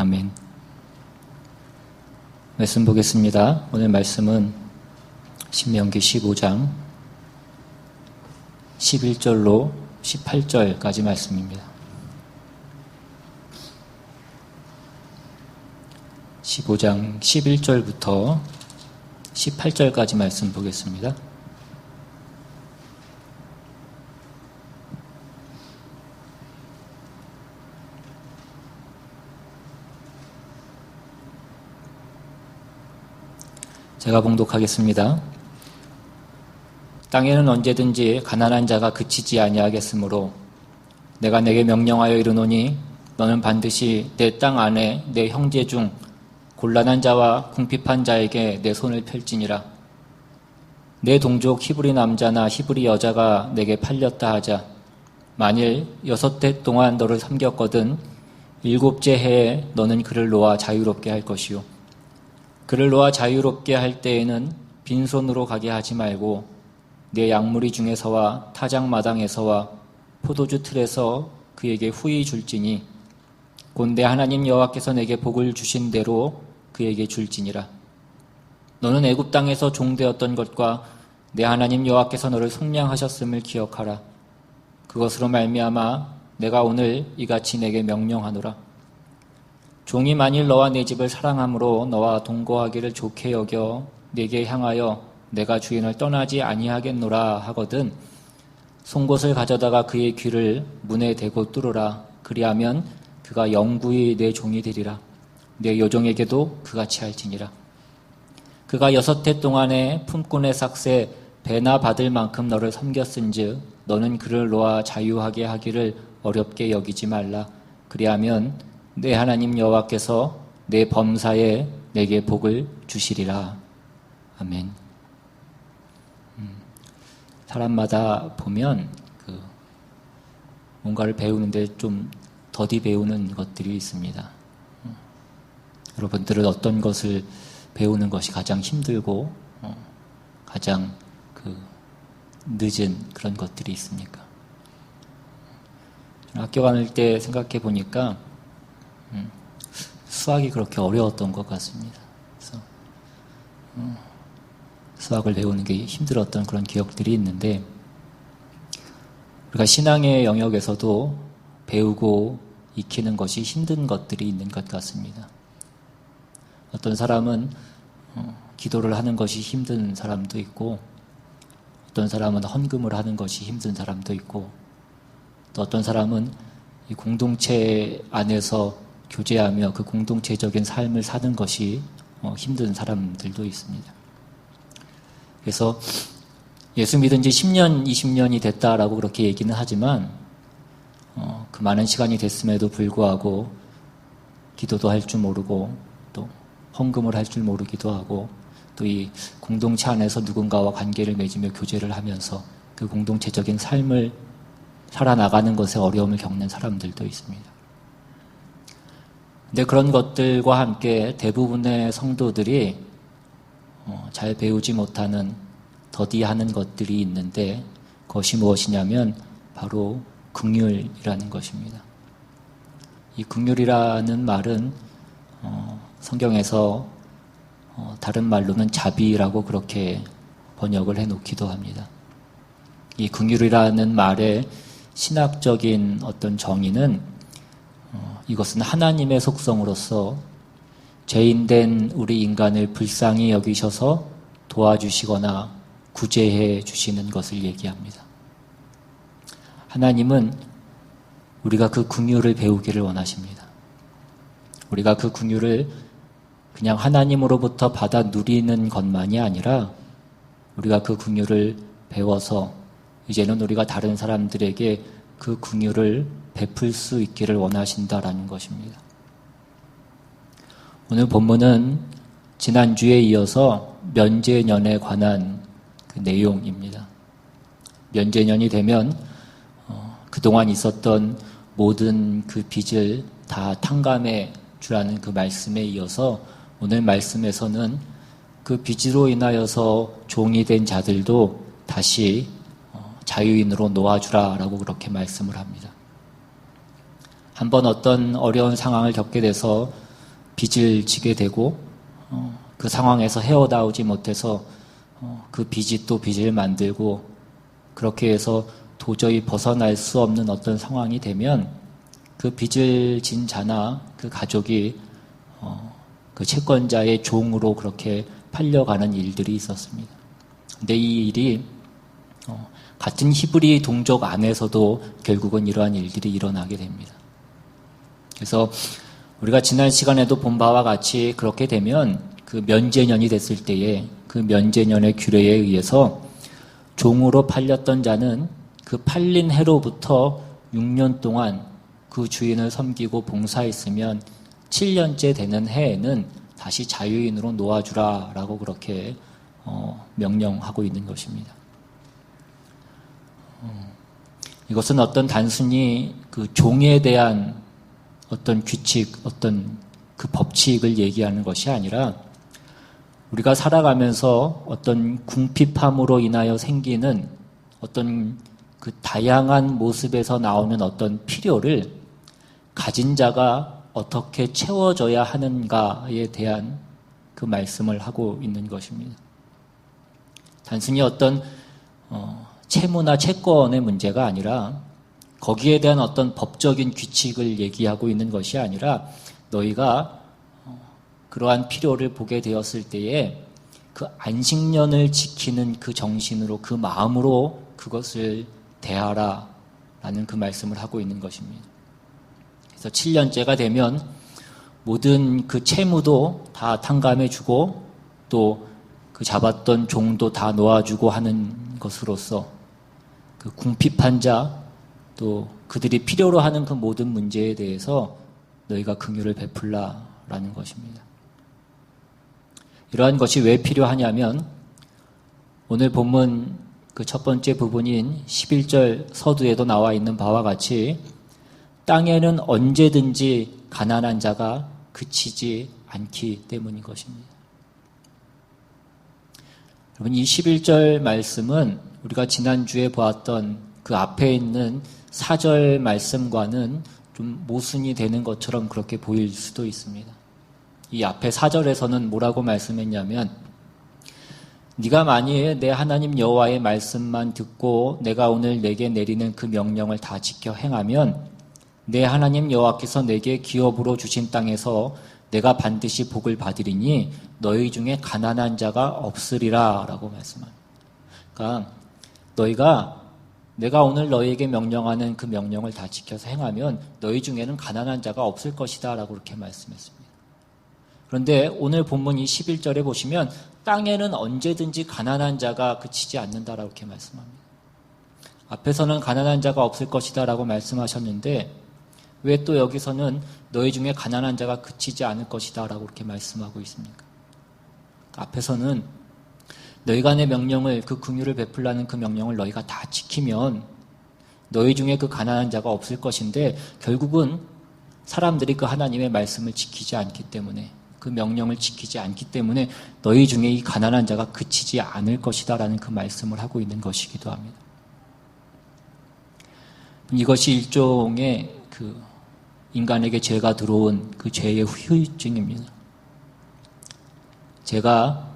아멘. 말씀 보겠습니다. 오늘 말씀은 신명기 15장 11절로 18절까지 말씀입니다. 15장 11절부터 18절까지 말씀 보겠습니다. 제가 봉독하겠습니다. 땅에는 언제든지 가난한 자가 그치지 아니하겠으므로 내가 내게 명령하여 이르노니 너는 반드시 내 땅 안에 내 형제 중 곤란한 자와 궁핍한 자에게 내 손을 펼지니라. 내 동족 히브리 남자나 히브리 여자가 내게 팔렸다 하자. 만일 6해 동안 너를 섬겼거든 7째 해에 너는 그를 놓아 자유롭게 할 것이요. 그를 놓아 자유롭게 할 때에는 빈손으로 가게 하지 말고 내 양무리 중에서와 타작마당에서와 포도주 틀에서 그에게 후히 줄지니 곧 내 하나님 여호와께서 내게 복을 주신 대로 그에게 줄지니라. 너는 애굽 땅에서 종되었던 것과 내 하나님 여호와께서 너를 속량하셨음을 기억하라. 그것으로 말미암아 내가 오늘 이같이 내게 명령하노라. 종이 만일 너와 내 집을 사랑함으로 너와 동거하기를 좋게 여겨 내게 향하여 내가 주인을 떠나지 아니하겠노라 하거든 송곳을 가져다가 그의 귀를 문에 대고 뚫으라. 그리하면 그가 영구히 내 종이 되리라. 내 요종에게도 그같이 할지니라. 그가 6해 동안에 품꾼의 삭새 배나 받을 만큼 너를 섬겼은즉 너는 그를 놓아 자유하게 하기를 어렵게 여기지 말라. 그리하면 내 하나님 여호와께서 내 범사에 내게 복을 주시리라. 아멘. 사람마다 보면 뭔가를 배우는데 좀 더디 배우는 것들이 있습니다. 여러분들은 어떤 것을 배우는 것이 가장 힘들고 가장 늦은 그런 것들이 있습니까? 학교 다닐 때 생각해 보니까 수학이 그렇게 어려웠던 것 같습니다. 그래서 수학을 배우는 게 힘들었던 그런 기억들이 있는데 우리가 신앙의 영역에서도 배우고 익히는 것이 힘든 것들이 있는 것 같습니다. 어떤 사람은 기도를 하는 것이 힘든 사람도 있고 어떤 사람은 헌금을 하는 것이 힘든 사람도 있고 또 어떤 사람은 이 공동체 안에서 교제하며 그 공동체적인 삶을 사는 것이 힘든 사람들도 있습니다. 그래서 예수 믿은 지 10년, 20년이 됐다라고 그렇게 얘기는 하지만 그 많은 시간이 됐음에도 불구하고 기도도 할 줄 모르고 또 헌금을 할 줄 모르기도 하고 또 이 공동체 안에서 누군가와 관계를 맺으며 교제를 하면서 그 공동체적인 삶을 살아나가는 것에 어려움을 겪는 사람들도 있습니다. 근데 그런 것들과 함께 대부분의 성도들이 잘 배우지 못하는 더디하는 것들이 있는데 그것이 무엇이냐면 바로 긍휼이라는 것입니다. 이 긍휼이라는 말은 성경에서 다른 말로는 자비라고 그렇게 번역을 해놓기도 합니다. 이 긍휼이라는 말의 신학적인 어떤 정의는 이것은 하나님의 속성으로서 죄인된 우리 인간을 불쌍히 여기셔서 도와주시거나 구제해 주시는 것을 얘기합니다. 하나님은 우리가 그 긍휼을 배우기를 원하십니다. 우리가 그 긍휼을 그냥 하나님으로부터 받아 누리는 것만이 아니라 우리가 그 긍휼을 배워서 이제는 우리가 다른 사람들에게 그 긍휼을 베풀 수 있기를 원하신다라는 것입니다. 오늘 본문은 지난주에 이어서 면제년에 관한 그 내용입니다. 면제년이 되면 그동안 있었던 모든 그 빚을 다 탕감해 주라는 그 말씀에 이어서 오늘 말씀에서는 그 빚으로 인하여서 종이 된 자들도 다시 자유인으로 놓아주라라고 그렇게 말씀을 합니다. 한번 어떤 어려운 상황을 겪게 돼서 빚을 지게 되고 그 상황에서 헤어나오지 못해서 그 빚이 또 빚을 만들고 그렇게 해서 도저히 벗어날 수 없는 어떤 상황이 되면 그 빚을 진 자나 그 가족이 그 채권자의 종으로 그렇게 팔려가는 일들이 있었습니다. 근데 이 일이 같은 히브리 동족 안에서도 결국은 이러한 일들이 일어나게 됩니다. 그래서 우리가 지난 시간에도 본 바와 같이 그렇게 되면 그 면제년이 됐을 때에 그 면제년의 규례에 의해서 종으로 팔렸던 자는 그 팔린 해로부터 6년 동안 그 주인을 섬기고 봉사했으면 7년째 되는 해에는 다시 자유인으로 놓아주라라고 그렇게 명령하고 있는 것입니다. 이것은 어떤 단순히 그 종에 대한 어떤 규칙, 어떤 그 법칙을 얘기하는 것이 아니라 우리가 살아가면서 어떤 궁핍함으로 인하여 생기는 어떤 그 다양한 모습에서 나오는 어떤 필요를 가진 자가 어떻게 채워줘야 하는가에 대한 그 말씀을 하고 있는 것입니다. 단순히 어떤 채무나 채권의 문제가 아니라 거기에 대한 어떤 법적인 규칙을 얘기하고 있는 것이 아니라 너희가 그러한 필요를 보게 되었을 때에 그 안식년을 지키는 그 정신으로 그 마음으로 그것을 대하라 라는 그 말씀을 하고 있는 것입니다. 그래서 7년째가 되면 모든 그 채무도 다 탕감해주고 또 그 잡았던 종도 다 놓아주고 하는 것으로서 그 궁핍한 자 또 그들이 필요로 하는 그 모든 문제에 대해서 너희가 긍휼을 베풀라라는 것입니다. 이러한 것이 왜 필요하냐면 오늘 본문 그 첫 번째 부분인 11절 서두에도 나와 있는 바와 같이 땅에는 언제든지 가난한 자가 그치지 않기 때문인 것입니다. 여러분 이 11절 말씀은 우리가 지난주에 보았던 그 앞에 있는 4절 말씀과는 좀 모순이 되는 것처럼 그렇게 보일 수도 있습니다. 이 앞에 4절에서는 뭐라고 말씀했냐면 네가 만일 내 하나님 여호와의 말씀만 듣고 내가 오늘 내게 내리는 그 명령을 다 지켜 행하면 내 하나님 여호와께서 내게 기업으로 주신 땅에서 내가 반드시 복을 받으리니 너희 중에 가난한 자가 없으리라 라고 말씀합니다. 그러니까 너희가 내가 오늘 너희에게 명령하는 그 명령을 다 지켜서 행하면 너희 중에는 가난한 자가 없을 것이다 라고 그렇게 말씀했습니다. 그런데 오늘 본문 이 11절에 보시면 땅에는 언제든지 가난한 자가 그치지 않는다라고 이렇게 말씀합니다. 앞에서는 가난한 자가 없을 것이다 라고 말씀하셨는데 왜 또 여기서는 너희 중에 가난한 자가 그치지 않을 것이다 라고 이렇게 말씀하고 있습니까? 앞에서는 너희가 내 명령을 그 긍휼을 베풀라는 그 명령을 너희가 다 지키면 너희 중에 그 가난한 자가 없을 것인데 결국은 사람들이 그 하나님의 말씀을 지키지 않기 때문에 그 명령을 지키지 않기 때문에 너희 중에 이 가난한 자가 그치지 않을 것이다 라는 그 말씀을 하고 있는 것이기도 합니다. 이것이 일종의 그 인간에게 죄가 들어온 그 죄의 후유증입니다. 죄가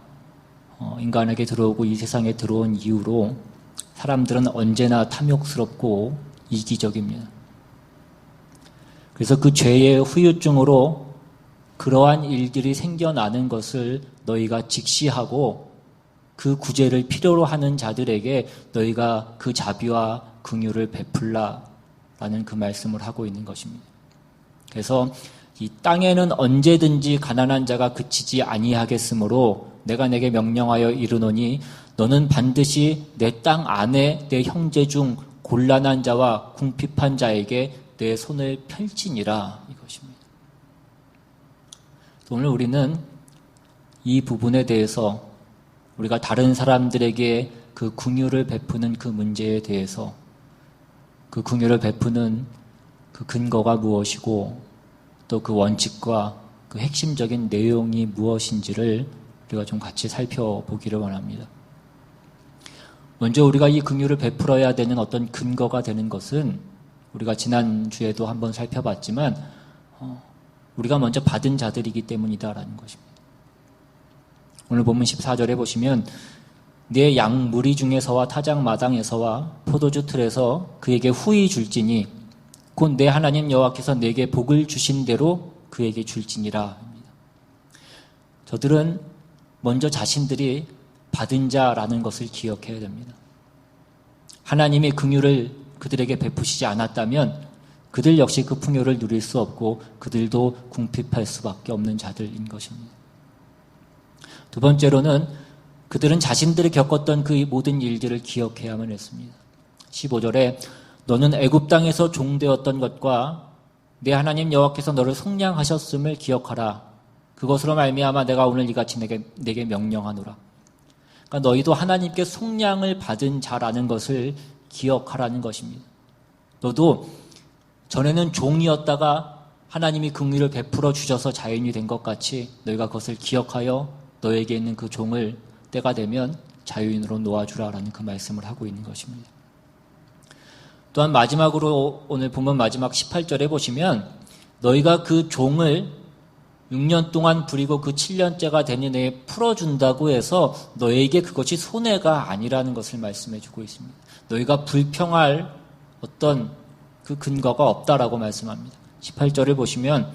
인간에게 들어오고 이 세상에 들어온 이후로 사람들은 언제나 탐욕스럽고 이기적입니다. 그래서 그 죄의 후유증으로 그러한 일들이 생겨나는 것을 너희가 직시하고 그 구제를 필요로 하는 자들에게 너희가 그 자비와 긍휼을 베풀라라는 그 말씀을 하고 있는 것입니다. 그래서 이 땅에는 언제든지 가난한 자가 그치지 아니하겠으므로 내가 내게 명령하여 이르노니 너는 반드시 내 땅 안에 내 형제 중 곤란한 자와 궁핍한 자에게 내 손을 펼치니라 이것입니다. 오늘 우리는 이 부분에 대해서 우리가 다른 사람들에게 그 긍휼을 베푸는 그 문제에 대해서 그 긍휼을 베푸는 그 근거가 무엇이고 또 그 원칙과 그 핵심적인 내용이 무엇인지를 우리가 좀 같이 살펴보기를 원합니다. 먼저 우리가 이 긍휼을 베풀어야 되는 어떤 근거가 되는 것은 우리가 지난주에도 한번 살펴봤지만 우리가 먼저 받은 자들이기 때문이다라는 것입니다. 오늘 본문 14절에 보시면 내 양 무리 중에서와 타작 마당에서와 포도주 틀에서 그에게 후히 줄지니 곧 내 하나님 여호와께서 내게 복을 주신 대로 그에게 줄지니라 합니다. 저들은 먼저 자신들이 받은 자라는 것을 기억해야 됩니다. 하나님의 긍휼을 그들에게 베푸시지 않았다면 그들 역시 그 풍요를 누릴 수 없고 그들도 궁핍할 수밖에 없는 자들인 것입니다. 두 번째로는 그들은 자신들이 겪었던 그 모든 일들을 기억해야만 했습니다. 15절에 너는 애굽 땅에서 종되었던 것과 내 하나님 여호와께서 너를 속량하셨음을 기억하라. 그것으로 말미암아 내가 오늘 이같이 내게 명령하노라. 그러니까 너희도 하나님께 속량을 받은 자라는 것을 기억하라는 것입니다. 너도 전에는 종이었다가 하나님이 긍휼을 베풀어 주셔서 자연이 된 것 같이 너희가 그것을 기억하여 너에게 있는 그 종을 때가 되면 자유인으로 놓아주라라는 그 말씀을 하고 있는 것입니다. 또한 마지막으로 오늘 본문 마지막 18절에 보시면 너희가 그 종을 6년 동안 부리고 그 7년째가 되는 해에 풀어준다고 해서 너에게 그것이 손해가 아니라는 것을 말씀해 주고 있습니다. 너희가 불평할 어떤 그 근거가 없다라고 말씀합니다. 18절을 보시면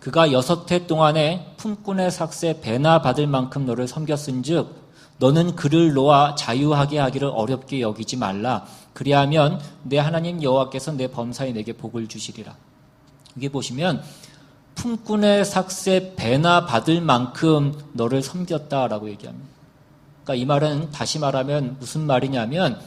그가 6해 동안에 품꾼의 삭새 배나 받을 만큼 너를 섬겼은즉 너는 그를 놓아 자유하게 하기를 어렵게 여기지 말라. 그리하면 내 하나님 여호와께서 내 범사에 내게 복을 주시리라. 여기 보시면 품꾼의 삭새 배나 받을 만큼 너를 섬겼다라고 얘기합니다. 그러니까 이 말은 다시 말하면 무슨 말이냐면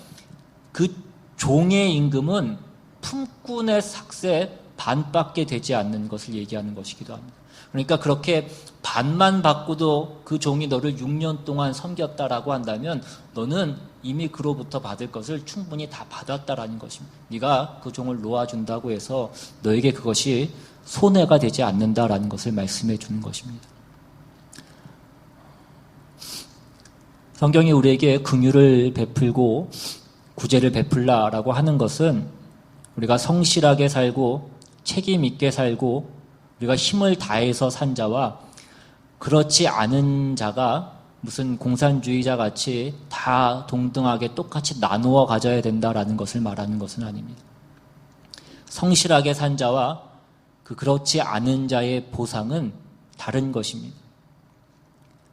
그 종의 임금은 품꾼의 삭새 반밖에 되지 않는 것을 얘기하는 것이기도 합니다. 그러니까 그렇게 반만 받고도 그 종이 너를 6년 동안 섬겼다라고 한다면 너는 이미 그로부터 받을 것을 충분히 다 받았다라는 것입니다. 네가 그 종을 놓아준다고 해서 너에게 그것이 손해가 되지 않는다라는 것을 말씀해 주는 것입니다. 성경이 우리에게 긍휼을 베풀고 구제를 베풀라라고 하는 것은 우리가 성실하게 살고 책임 있게 살고 우리가 힘을 다해서 산 자와 그렇지 않은 자가 무슨 공산주의자 같이 다 동등하게 똑같이 나누어 가져야 된다라는 것을 말하는 것은 아닙니다. 성실하게 산 자와 그렇지 않은 자의 보상은 다른 것입니다.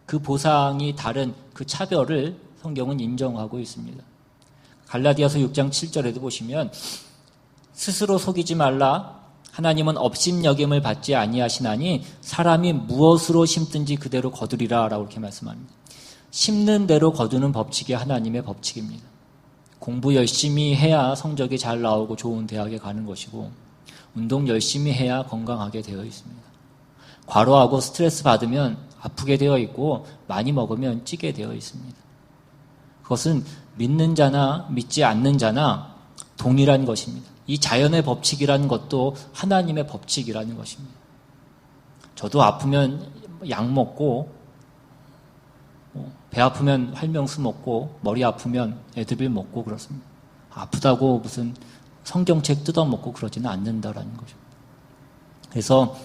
그 보상이 다른 그 차별을 성경은 인정하고 있습니다. 갈라디아서 6장 7절에도 보시면 스스로 속이지 말라. 하나님은 업신여김을 받지 아니하시나니 사람이 무엇으로 심든지 그대로 거두리라 라고 이렇게 말씀합니다. 심는 대로 거두는 법칙이 하나님의 법칙입니다. 공부 열심히 해야 성적이 잘 나오고 좋은 대학에 가는 것이고 운동 열심히 해야 건강하게 되어 있습니다. 과로하고 스트레스 받으면 아프게 되어 있고 많이 먹으면 찌게 되어 있습니다. 그것은 믿는 자나 믿지 않는 자나 동일한 것입니다. 이 자연의 법칙이라는 것도 하나님의 법칙이라는 것입니다. 저도 아프면 약 먹고 배 아프면 활명수 먹고 머리 아프면 애드빌 먹고 그렇습니다. 아프다고 무슨 성경책 뜯어먹고 그러지는 않는다라는 거죠. 그래서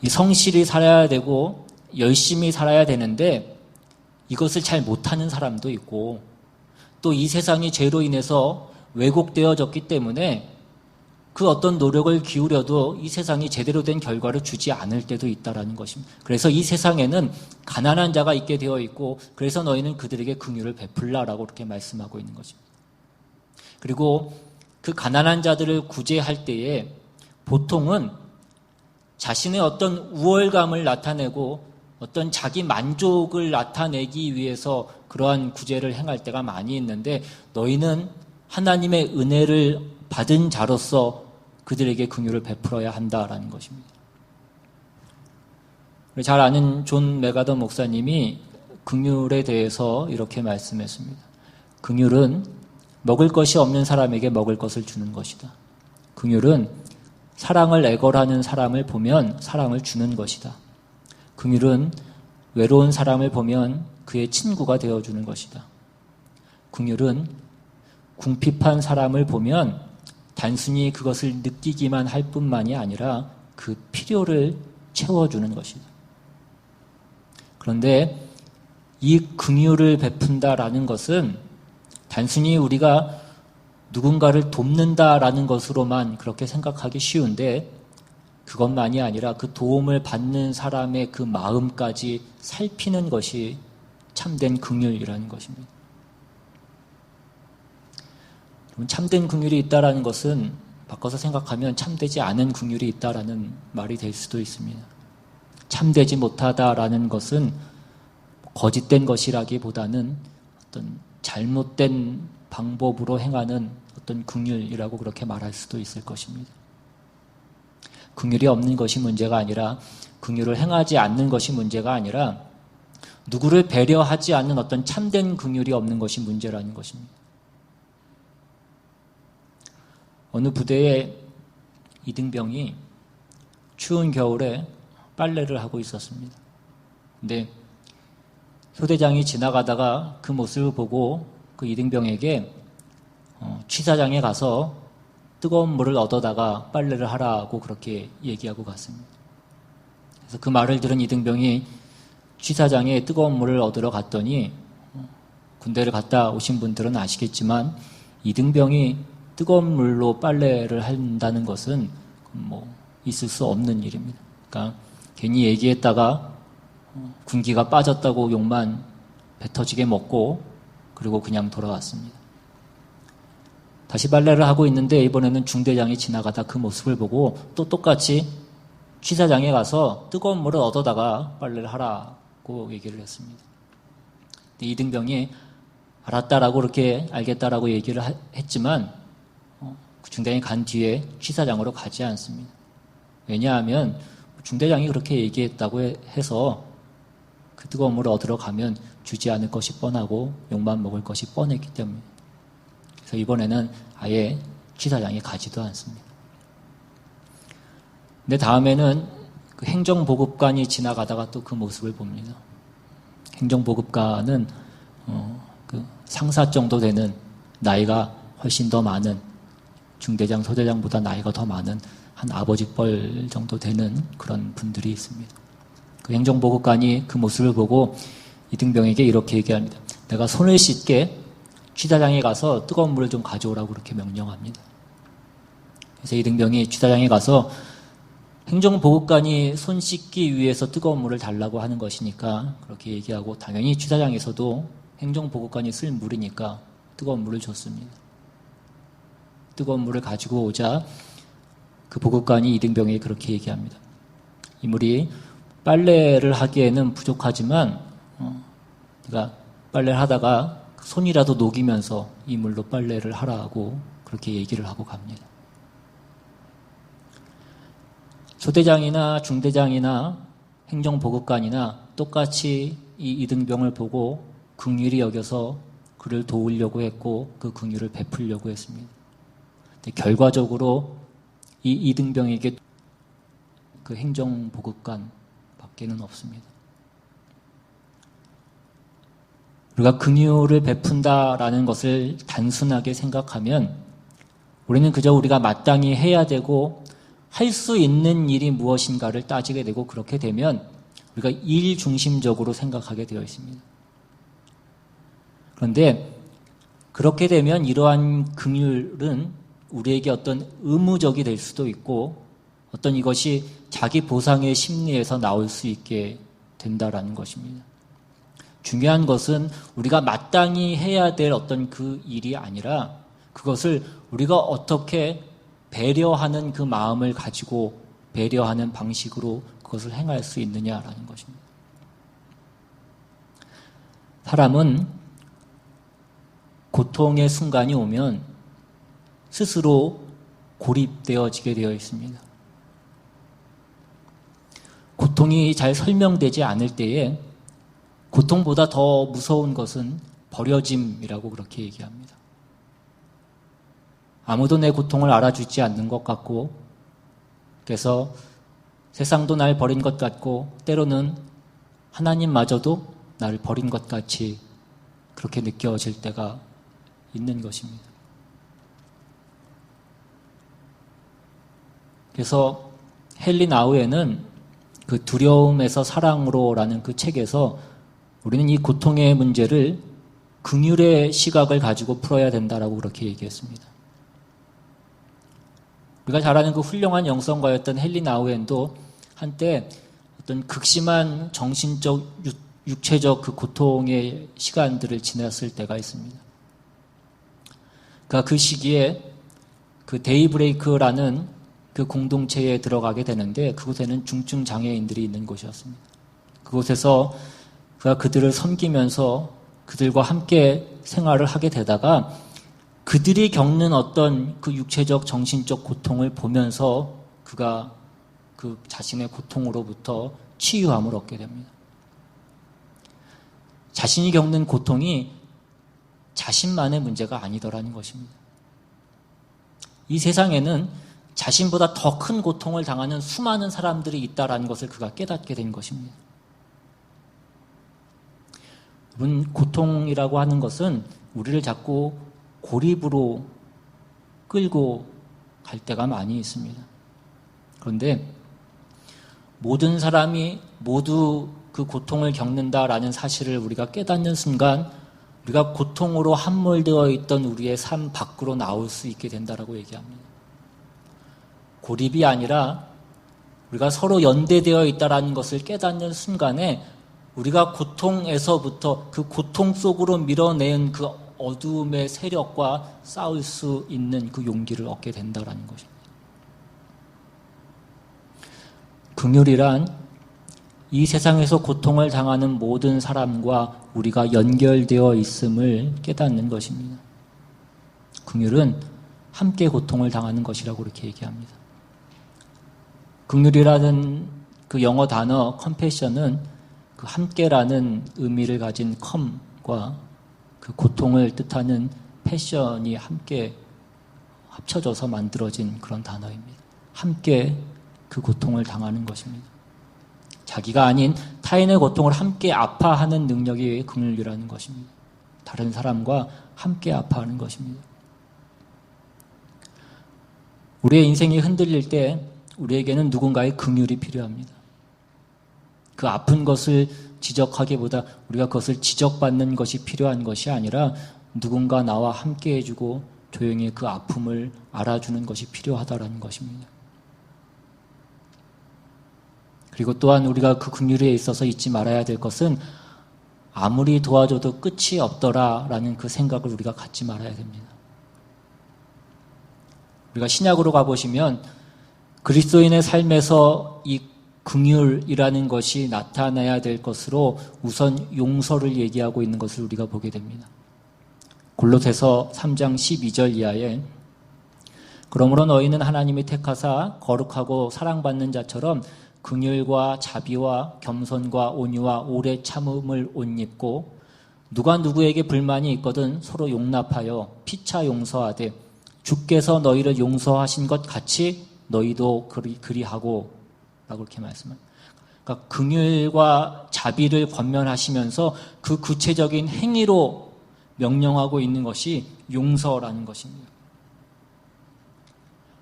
이 성실히 살아야 되고 열심히 살아야 되는데 이것을 잘 못하는 사람도 있고 또 이 세상이 죄로 인해서 왜곡되어졌기 때문에 그 어떤 노력을 기울여도 이 세상이 제대로 된 결과를 주지 않을 때도 있다라는 것입니다. 그래서 이 세상에는 가난한 자가 있게 되어 있고 그래서 너희는 그들에게 긍휼을 베풀라라고 이렇게 말씀하고 있는 것입니다. 그리고 그 가난한 자들을 구제할 때에 보통은 자신의 어떤 우월감을 나타내고 어떤 자기 만족을 나타내기 위해서 그러한 구제를 행할 때가 많이 있는데 너희는 하나님의 은혜를 받은 자로서 그들에게 긍휼을 베풀어야 한다라는 것입니다. 잘 아는 존 메가더 목사님이 긍휼에 대해서 이렇게 말씀했습니다. 긍휼은 먹을 것이 없는 사람에게 먹을 것을 주는 것이다. 긍휼은 사랑을 애걸하는 사람을 보면 사랑을 주는 것이다. 긍휼은 외로운 사람을 보면 그의 친구가 되어주는 것이다. 긍휼은 궁핍한 사람을 보면 단순히 그것을 느끼기만 할 뿐만이 아니라 그 필요를 채워주는 것이다. 그런데 이 긍휼을 베푼다라는 것은 단순히 우리가 누군가를 돕는다라는 것으로만 그렇게 생각하기 쉬운데 그것만이 아니라 그 도움을 받는 사람의 그 마음까지 살피는 것이 참된 긍휼이라는 것입니다. 참된 긍휼이 있다라는 것은 바꿔서 생각하면 참되지 않은 긍휼이 있다라는 말이 될 수도 있습니다. 참되지 못하다라는 것은 거짓된 것이라기보다는 어떤 잘못된 방법으로 행하는 어떤 긍휼이라고 그렇게 말할 수도 있을 것입니다. 긍휼이 없는 것이 문제가 아니라 긍휼을 행하지 않는 것이 문제가 아니라 누구를 배려하지 않는 어떤 참된 긍휼이 없는 것이 문제라는 것입니다. 어느 부대에 이등병이 추운 겨울에 빨래를 하고 있었습니다. 근데 소대장이 지나가다가 그 모습을 보고 그 이등병에게 취사장에 가서 뜨거운 물을 얻어다가 빨래를 하라고 그렇게 얘기하고 갔습니다. 그래서 그 말을 들은 이등병이 취사장에 뜨거운 물을 얻으러 갔더니 군대를 갔다 오신 분들은 아시겠지만 이등병이 뜨거운 물로 빨래를 한다는 것은 있을 수 없는 일입니다. 그러니까 괜히 얘기했다가 군기가 빠졌다고 욕만 뱉어지게 먹고 그리고 그냥 돌아왔습니다. 다시 빨래를 하고 있는데 이번에는 중대장이 지나가다 그 모습을 보고 또 똑같이 취사장에 가서 뜨거운 물을 얻어다가 빨래를 하라고 얘기를 했습니다. 이등병이 알았다라고 그렇게 알겠다라고 얘기를 했지만 중대장이 간 뒤에 취사장으로 가지 않습니다. 왜냐하면 중대장이 그렇게 얘기했다고 해서 그 뜨거운 물을 얻으러 가면 주지 않을 것이 뻔하고 욕만 먹을 것이 뻔했기 때문에 그래서 이번에는 아예 취사장에 가지도 않습니다. 근데 다음에는 그 행정보급관이 지나가다가 또 그 모습을 봅니다. 행정보급관은 그 상사 정도 되는 나이가 훨씬 더 많은 중대장, 소대장보다 나이가 더 많은 한 아버지 뻘 정도 되는 그런 분들이 있습니다. 그 행정보급관이 그 모습을 보고 이등병에게 이렇게 얘기합니다. 내가 손을 씻게 취사장에 가서 뜨거운 물을 좀 가져오라고 그렇게 명령합니다. 그래서 이등병이 취사장에 가서 행정보급관이 손 씻기 위해서 뜨거운 물을 달라고 하는 것이니까 그렇게 얘기하고 당연히 취사장에서도 행정보급관이 쓸 물이니까 뜨거운 물을 줬습니다. 뜨거운 물을 가지고 오자 그 보급관이 이등병에게 그렇게 얘기합니다. 이 물이 빨래를 하기에는 부족하지만 네가 빨래를 하다가 손이라도 녹이면서 이 물로 빨래를 하라고 그렇게 얘기를 하고 갑니다. 소대장이나 중대장이나 행정보급관이나 똑같이 이 이등병을 보고 긍휼히 여겨서 그를 도우려고 했고 그 긍휼을 베풀려고 했습니다. 근데 결과적으로 이 이등병에게 그 행정보급관 밖에는 없습니다. 우리가 긍휼을 베푼다라는 것을 단순하게 생각하면 우리는 그저 우리가 마땅히 해야 되고 할 수 있는 일이 무엇인가를 따지게 되고 그렇게 되면 우리가 일 중심적으로 생각하게 되어 있습니다. 그런데 그렇게 되면 이러한 긍휼은 우리에게 어떤 의무적이 될 수도 있고 어떤 이것이 자기 보상의 심리에서 나올 수 있게 된다라는 것입니다. 중요한 것은 우리가 마땅히 해야 될 어떤 그 일이 아니라 그것을 우리가 어떻게 배려하는 그 마음을 가지고 배려하는 방식으로 그것을 행할 수 있느냐라는 것입니다. 사람은 고통의 순간이 오면 스스로 고립되어지게 되어 있습니다. 고통이 잘 설명되지 않을 때에 고통보다 더 무서운 것은 버려짐이라고 그렇게 얘기합니다. 아무도 내 고통을 알아주지 않는 것 같고 그래서 세상도 날 버린 것 같고 때로는 하나님마저도 나를 버린 것 같이 그렇게 느껴질 때가 있는 것입니다. 그래서 헨리 나우에는 그 두려움에서 사랑으로라는 그 책에서 우리는 이 고통의 문제를 긍휼의 시각을 가지고 풀어야 된다라고 그렇게 얘기했습니다. 우리가 잘 아는 그 훌륭한 영성가였던 헨리 나우엔도 한때 어떤 극심한 정신적, 육체적 그 고통의 시간들을 지났을 때가 있습니다. 그러니까 그 시기에 그 데이브레이크라는 그 공동체에 들어가게 되는데 그곳에는 중증 장애인들이 있는 곳이었습니다. 그곳에서 그가 그들을 섬기면서 그들과 함께 생활을 하게 되다가 그들이 겪는 어떤 그 육체적 정신적 고통을 보면서 그가 그 자신의 고통으로부터 치유함을 얻게 됩니다. 자신이 겪는 고통이 자신만의 문제가 아니더라는 것입니다. 이 세상에는 자신보다 더 큰 고통을 당하는 수많은 사람들이 있다라는 것을 그가 깨닫게 된 것입니다. 여러분, 고통이라고 하는 것은 우리를 자꾸 고립으로 끌고 갈 때가 많이 있습니다. 그런데 모든 사람이 모두 그 고통을 겪는다라는 사실을 우리가 깨닫는 순간 우리가 고통으로 함몰되어 있던 우리의 삶 밖으로 나올 수 있게 된다라고 얘기합니다. 고립이 아니라 우리가 서로 연대되어 있다라는 것을 깨닫는 순간에 우리가 고통에서부터 그 고통 속으로 밀어내은 그 어두움의 세력과 싸울 수 있는 그 용기를 얻게 된다라는 것입니다. 긍휼이란 이 세상에서 고통을 당하는 모든 사람과 우리가 연결되어 있음을 깨닫는 것입니다. 긍휼은 함께 고통을 당하는 것이라고 이렇게 얘기합니다. 긍휼이라는 그 영어 단어 compassion은 그 함께라는 의미를 가진 come과 그 고통을 뜻하는 passion이 함께 합쳐져서 만들어진 그런 단어입니다. 함께 그 고통을 당하는 것입니다. 자기가 아닌 타인의 고통을 함께 아파하는 능력이 긍휼이라는 것입니다. 다른 사람과 함께 아파하는 것입니다. 우리의 인생이 흔들릴 때 우리에게는 누군가의 긍휼이 필요합니다. 그 아픈 것을 지적하기보다 우리가 그것을 지적받는 것이 필요한 것이 아니라 누군가 나와 함께 해주고 조용히 그 아픔을 알아주는 것이 필요하다는 것입니다. 그리고 또한 우리가 그 긍휼에 있어서 잊지 말아야 될 것은 아무리 도와줘도 끝이 없더라라는 그 생각을 우리가 갖지 말아야 됩니다. 우리가 신약으로 가보시면 그리스도인의 삶에서 이 긍휼이라는 것이 나타나야 될 것으로 우선 용서를 얘기하고 있는 것을 우리가 보게 됩니다. 골로새서 3장 12절 이하에 그러므로 너희는 하나님이 택하사 거룩하고 사랑받는 자처럼 긍휼과 자비와 겸손과 온유와 오래 참음을 옷 입고 누가 누구에게 불만이 있거든 서로 용납하여 피차 용서하되 주께서 너희를 용서하신 것 같이 너희도 그리하고 라고 이렇게 말씀합니다. 그러니까 긍휼과 자비를 권면하시면서 그 구체적인 행위로 명령하고 있는 것이 용서라는 것입니다.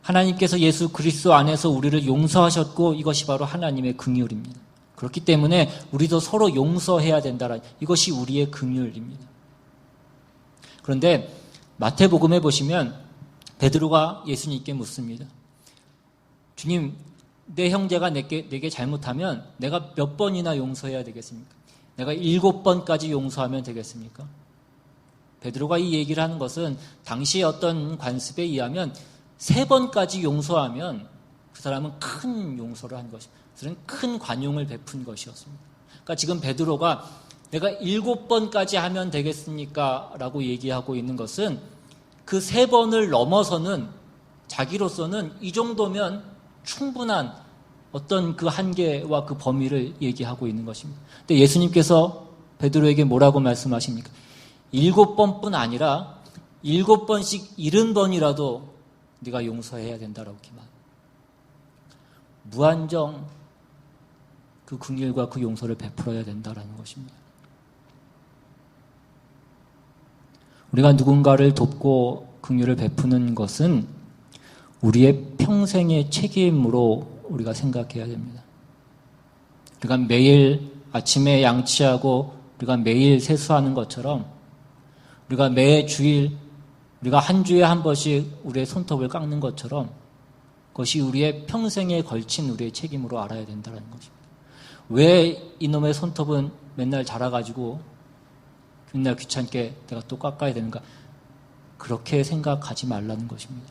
하나님께서 예수 그리스도 안에서 우리를 용서하셨고 이것이 바로 하나님의 긍휼입니다. 그렇기 때문에 우리도 서로 용서해야 된다라 이것이 우리의 긍휼입니다. 그런데 마태복음에 보시면 베드로가 예수님께 묻습니다. 주님, 내 형제가 내게 잘못하면 내가 몇 번이나 용서해야 되겠습니까? 내가 7번까지 용서하면 되겠습니까? 베드로가 이 얘기를 하는 것은 당시의 어떤 관습에 의하면 3번까지 용서하면 그 사람은 큰 용서를 한 것입니다. 그들은 큰 관용을 베푼 것이었습니다. 그러니까 지금 베드로가 내가 7번까지 하면 되겠습니까? 라고 얘기하고 있는 것은 그 3번을 넘어서는 자기로서는 이 정도면 충분한 어떤 그 한계와 그 범위를 얘기하고 있는 것입니다. 근데 예수님께서 베드로에게 뭐라고 말씀하십니까? 7번뿐 아니라 7번씩 70번이라도 네가 용서해야 된다라고 말합니다. 무한정 그 긍휼과 그 용서를 베풀어야 된다라는 것입니다. 우리가 누군가를 돕고 긍휼을 베푸는 것은 우리의 평생의 책임으로 우리가 생각해야 됩니다. 우리가 매일 아침에 양치하고 우리가 매일 세수하는 것처럼 우리가 매 주일 우리가 한 주에 한 번씩 우리의 손톱을 깎는 것처럼 그것이 우리의 평생에 걸친 우리의 책임으로 알아야 된다는 것입니다. 왜 이놈의 손톱은 맨날 자라가지고 맨날 귀찮게 내가 또 깎아야 되는가? 그렇게 생각하지 말라는 것입니다.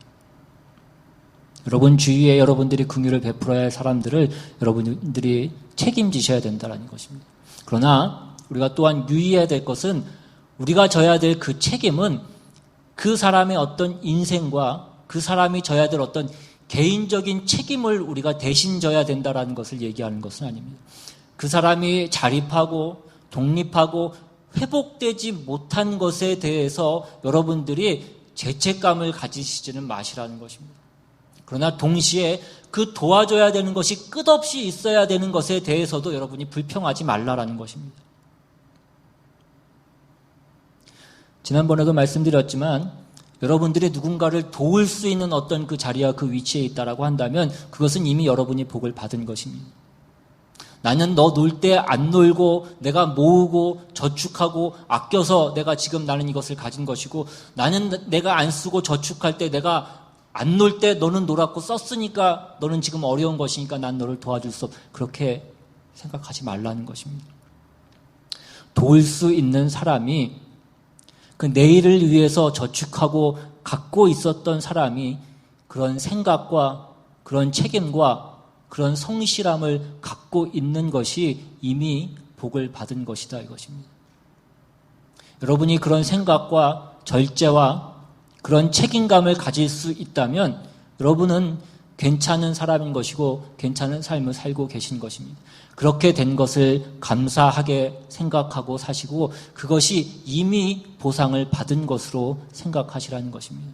여러분 주위에 여러분들이 긍휼을 베풀어야 할 사람들을 여러분들이 책임지셔야 된다는 것입니다. 그러나 우리가 또한 유의해야 될 것은 우리가 져야 될 그 책임은 그 사람의 어떤 인생과 그 사람이 져야 될 어떤 개인적인 책임을 우리가 대신 져야 된다는 것을 얘기하는 것은 아닙니다. 그 사람이 자립하고 독립하고 회복되지 못한 것에 대해서 여러분들이 죄책감을 가지시지는 마시라는 것입니다. 그러나 동시에 그 도와줘야 되는 것이 끝없이 있어야 되는 것에 대해서도 여러분이 불평하지 말라라는 것입니다. 지난번에도 말씀드렸지만 여러분들이 누군가를 도울 수 있는 어떤 그 자리와 그 위치에 있다라고 한다면 그것은 이미 여러분이 복을 받은 것입니다. 나는 너 놀 때 안 놀고 내가 모으고 저축하고 아껴서 내가 지금 나는 이것을 가진 것이고 나는 내가 안 쓰고 저축할 때 내가 안 놀 때 너는 놀았고 썼으니까 너는 지금 어려운 것이니까 난 너를 도와줄 수 없. 그렇게 생각하지 말라는 것입니다. 도울 수 있는 사람이 그 내일을 위해서 저축하고 갖고 있었던 사람이 그런 생각과 그런 책임과 그런 성실함을 갖고 있는 것이 이미 복을 받은 것이다 이것입니다. 여러분이 그런 생각과 절제와 그런 책임감을 가질 수 있다면 여러분은 괜찮은 사람인 것이고 괜찮은 삶을 살고 계신 것입니다. 그렇게 된 것을 감사하게 생각하고 사시고 그것이 이미 보상을 받은 것으로 생각하시라는 것입니다.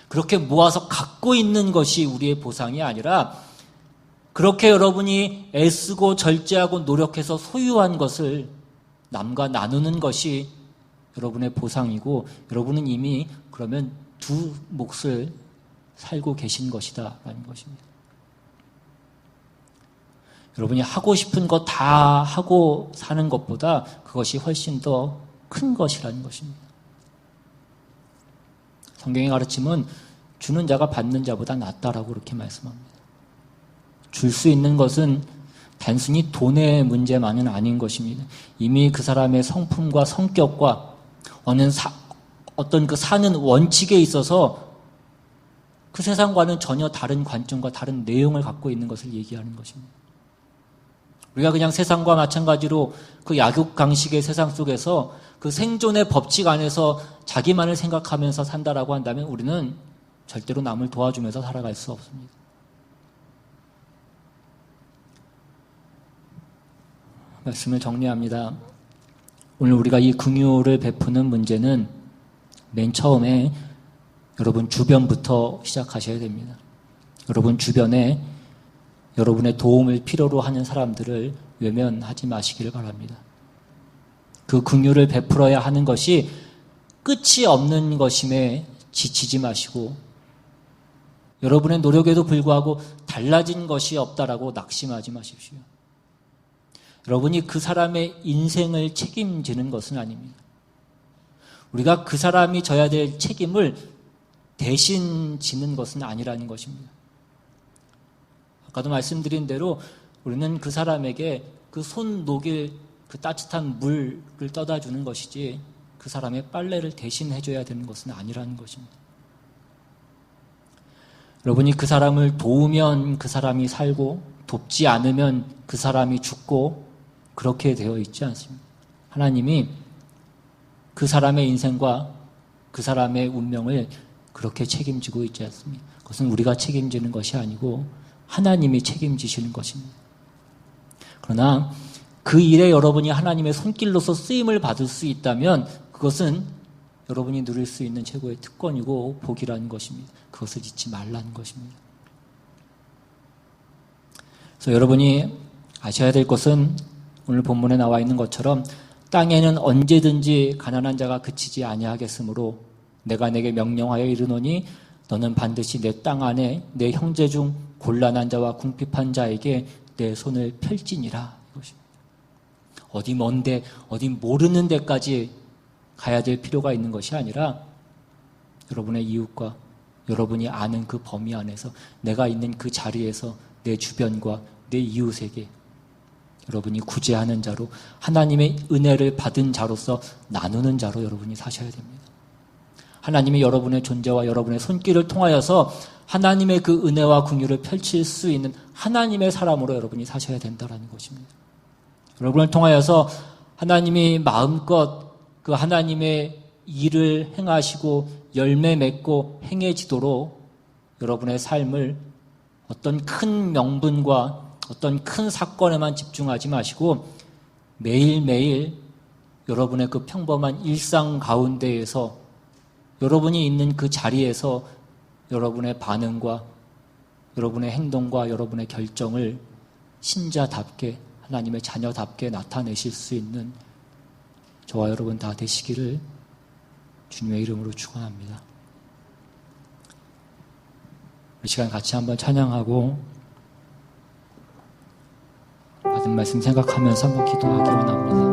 그렇게 모아서 갖고 있는 것이 우리의 보상이 아니라 그렇게 여러분이 애쓰고 절제하고 노력해서 소유한 것을 남과 나누는 것이 여러분의 보상이고 여러분은 이미 그러면 두 몫을 살고 계신 것이다 라는 것입니다. 여러분이 하고 싶은 거 다 하고 사는 것보다 그것이 훨씬 더 큰 것이라는 것입니다. 성경의 가르침은 주는 자가 받는 자보다 낫다라고 그렇게 말씀합니다. 줄 수 있는 것은 단순히 돈의 문제만은 아닌 것입니다. 이미 그 사람의 성품과 성격과 어떤 그 사는 원칙에 있어서 그 세상과는 전혀 다른 관점과 다른 내용을 갖고 있는 것을 얘기하는 것입니다. 우리가 그냥 세상과 마찬가지로 그 약육강식의 세상 속에서 그 생존의 법칙 안에서 자기만을 생각하면서 산다라고 한다면 우리는 절대로 남을 도와주면서 살아갈 수 없습니다. 말씀을 정리합니다. 오늘 우리가 이 긍휼을 베푸는 문제는 맨 처음에 여러분 주변부터 시작하셔야 됩니다. 여러분 주변에 여러분의 도움을 필요로 하는 사람들을 외면하지 마시기를 바랍니다. 그 긍휼을 베풀어야 하는 것이 끝이 없는 것임에 지치지 마시고 여러분의 노력에도 불구하고 달라진 것이 없다라고 낙심하지 마십시오. 여러분이 그 사람의 인생을 책임지는 것은 아닙니다. 우리가 그 사람이 져야 될 책임을 대신 지는 것은 아니라는 것입니다. 아까도 말씀드린 대로 우리는 그 사람에게 그 손 녹일 그 따뜻한 물을 떠다 주는 것이지 그 사람의 빨래를 대신 해줘야 되는 것은 아니라는 것입니다. 여러분이 그 사람을 도우면 그 사람이 살고 돕지 않으면 그 사람이 죽고 그렇게 되어 있지 않습니다. 하나님이 그 사람의 인생과 그 사람의 운명을 그렇게 책임지고 있지 않습니다. 그것은 우리가 책임지는 것이 아니고 하나님이 책임지시는 것입니다. 그러나 그 일에 여러분이 하나님의 손길로서 쓰임을 받을 수 있다면 그것은 여러분이 누릴 수 있는 최고의 특권이고 복이라는 것입니다. 그것을 잊지 말라는 것입니다. 그래서 여러분이 아셔야 될 것은 오늘 본문에 나와 있는 것처럼 땅에는 언제든지 가난한 자가 그치지 아니하겠으므로 내가 내게 명령하여 이르노니 너는 반드시 내 땅 안에 내 형제 중 곤란한 자와 궁핍한 자에게 내 손을 펼지니라 이것입니다. 어디 먼데 어디 모르는 데까지 가야 될 필요가 있는 것이 아니라 여러분의 이웃과 여러분이 아는 그 범위 안에서 내가 있는 그 자리에서 내 주변과 내 이웃에게 여러분이 구제하는 자로 하나님의 은혜를 받은 자로서 나누는 자로 여러분이 사셔야 됩니다. 하나님이 여러분의 존재와 여러분의 손길을 통하여서 하나님의 그 은혜와 긍휼을 펼칠 수 있는 하나님의 사람으로 여러분이 사셔야 된다는 것입니다. 여러분을 통하여서 하나님이 마음껏 그 하나님의 일을 행하시고 열매 맺고 행해지도록 여러분의 삶을 어떤 큰 명분과 어떤 큰 사건에만 집중하지 마시고 매일매일 여러분의 그 평범한 일상 가운데에서 여러분이 있는 그 자리에서 여러분의 반응과 여러분의 행동과 여러분의 결정을 신자답게 하나님의 자녀답게 나타내실 수 있는 저와 여러분 다 되시기를 주님의 이름으로 축원합니다. 우리 시간 같이 한번 찬양하고 받은 말씀 생각하면서 한번 기도하기 원합니다.